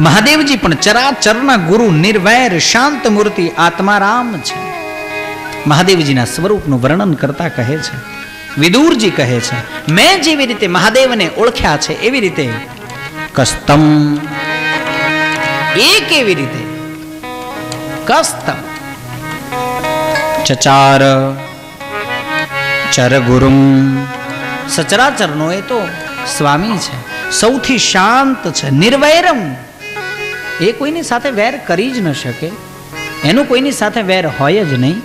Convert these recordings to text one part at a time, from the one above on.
મહાદેવજી પણ ચરાચરના ગુરુ, નિર્વૈર શાંત મૂર્તિ આત્મારામ છે. મહાદેવજીના સ્વરૂપનું વર્ણન કરતા કહે છે, વિદુરજી કહે છે, મેં જેવી રીતે મહાદેવને ઓળખ્યા છે એવી રીતે કસ્તમ, એ કેવી રીતે? કસ્તમ ચચાર ચરગુરુમ, સચરાચરનો એ તો સ્વામી છે, સૌથી શાંત છે. નિર્વૈરમ, એ કોઈની સાથે વેર કરી જ ન શકે, એનું કોઈની સાથે વેર હોય જ નહીં.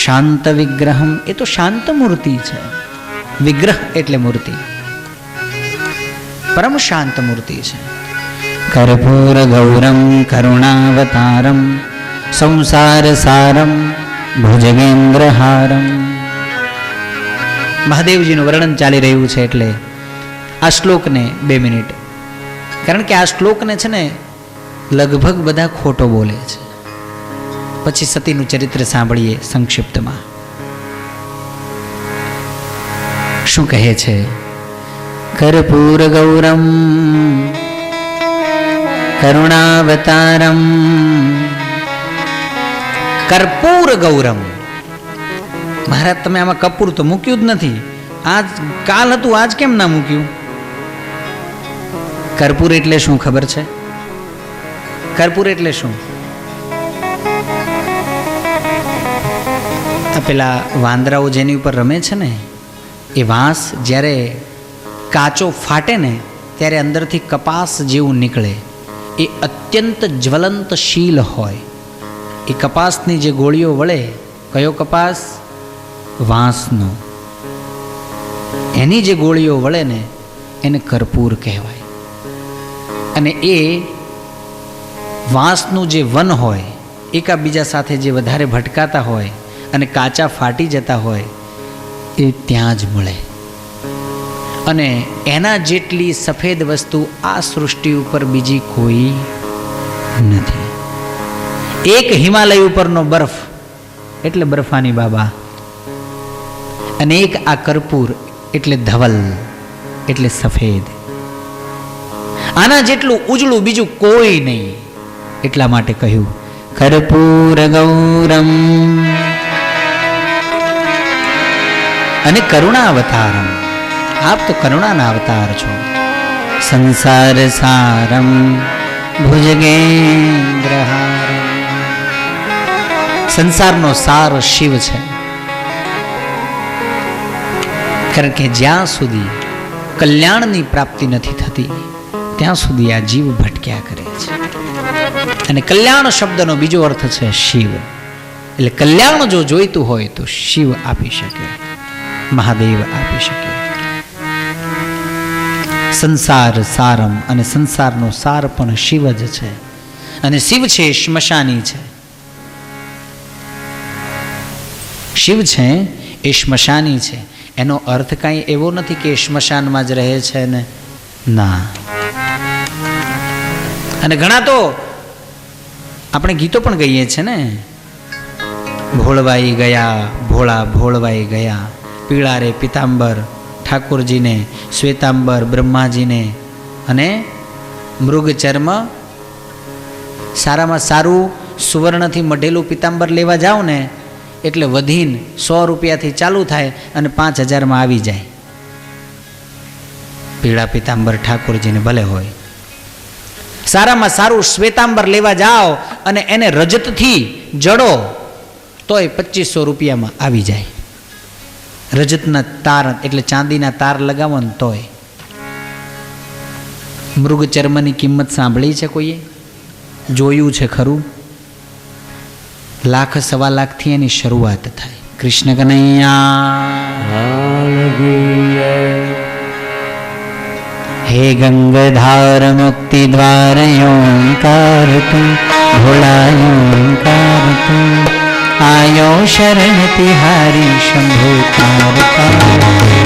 શાંત વિગ્રહમ, એ તો શાંત મૂર્તિ છે. વિગ્રહ એટલે મૂર્તિ, પરમ શાંત મૂર્તિ છે. કર્પૂર ગૌરમ કરુણાવતારમ સંસાર સારમ ભુજગેન્દ્રહારમ. મહાદેવજીનું વર્ણન ચાલી રહ્યું છે એટલે આ શ્લોકને 2 મિનિટ, કારણ કે આ શ્લોકને છે ને લગભગ બધા ખોટો બોલે છે. પછી સતીનું ચરિત્ર સાંભળીએ સંક્ષિપ્તમાં. શું કહે છે? કર્પૂર ગૌરમ કરુણાવતારમ. કર્પૂર ગૌરમ. મહારાજ તમે આમાં કપૂર તો મૂક્યું જ નથી. આજ કાલ હતું, આજ કેમ ના મૂક્યું? કર્પૂર એટલે શું ખબર છે? કર્પૂર એટલે શું? પેલા વાંદરાઓ જેની ઉપર રમે છે ને, એ વાંસ જ્યારે કાચો ફાટે ને ત્યારે અંદરથી કપાસ જેવું નીકળે. એ અત્યંત જ્વલંતશીલ હોય. એ કપાસની જે ગોળીઓ વળે, કયો કપાસ? વાંસનો. એની જે ગોળીઓ વળે ને એને કર્પૂર કહેવાય. અને એ વાંસનું જે વન હોય, એકાબીજા સાથે જે વધારે ભટકાતા હોય અને કાચા ફાટી જતા હોય, એ ત્યાં જ મળે. અને એના જેટલી સફેદ વસ્તુ આ સૃષ્ટિ ઉપર બીજી કોઈ નથી. એક હિમાલય ઉપરનો બરફ એટલે બરફાની બાબા, અને એક આ કર્પૂર એટલે ધવલ એટલે સફેદ. આના જેટલું ઉજળું બીજું કોઈ નહીં. એટલા માટે કહ્યું કર્પૂર ગૌરમ અને કરુણાવતારમ. આપ તો કરુણાના અવતાર છો. સંસાર સારમ ભુજગેન્દ્રહારમ. સંસારનો સાર શિવ છે. કારણ કે જ્યાં સુધી કલ્યાણની પ્રાપ્તિ નથી થતી ત્યાં સુધી આ જીવ ભટક્યા કરે છે. અને કલ્યાણ શબ્દનો બીજો અર્થ છે શિવ. એટલે કલ્યાણ જો જોઈતું હોય તો શિવ આપી શકે, મહાદેવ આપી શકે. સંસાર સારમ, અને સંસારનો સાર પણ શિવ જ છે. અને શિવ છે શ્મશાની છે. શિવ છે એ શ્મશાની છે. એનો અર્થ કાંઈ એવો નથી કે શ્મશાનમાં જ રહે છે ને, ના. અને ઘણા તો આપણે ગીતો પણ ગઈએ છે ને, ભોળવાઈ ગયા ભોળા ભોળવાઈ ગયા, પીળા રે પિતાંબર ઠાકોરજીને, શ્વેતાંબર બ્રહ્માજીને, અને મૃગ ચર્મ. સારામાં સારું સુવર્ણથી મઢેલું પિતાંબર લેવા જાઓ ને એટલે વધીને 100 રૂપિયાથી ચાલુ થાય અને 5000માં આવી જાય. પીળા પિતાંબર ઠાકોરજીને ભલે હોય. સારામાં સારું શ્વેતાંબર લેવા જાઓ અને એને રજતથી જડો તોય 2500 રૂપિયામાં આવી જાય. રજતના તાર એટલે ચાંદીના તાર લગાવો ને તોય. મૃગ ચર્મની કિંમત સાંભળી છે કોઈએ? જોયું છે ખરું? 1,00,000 સવા લાખથી એની શરૂઆત થાય. કૃષ્ણ કનૈયા. હે ગંગધાર મુક્તિ દ્વાર ઓંકાર તું, ભોળા ઓંકાર તું, આયો શરણ તિહારી શંભુ તારકા.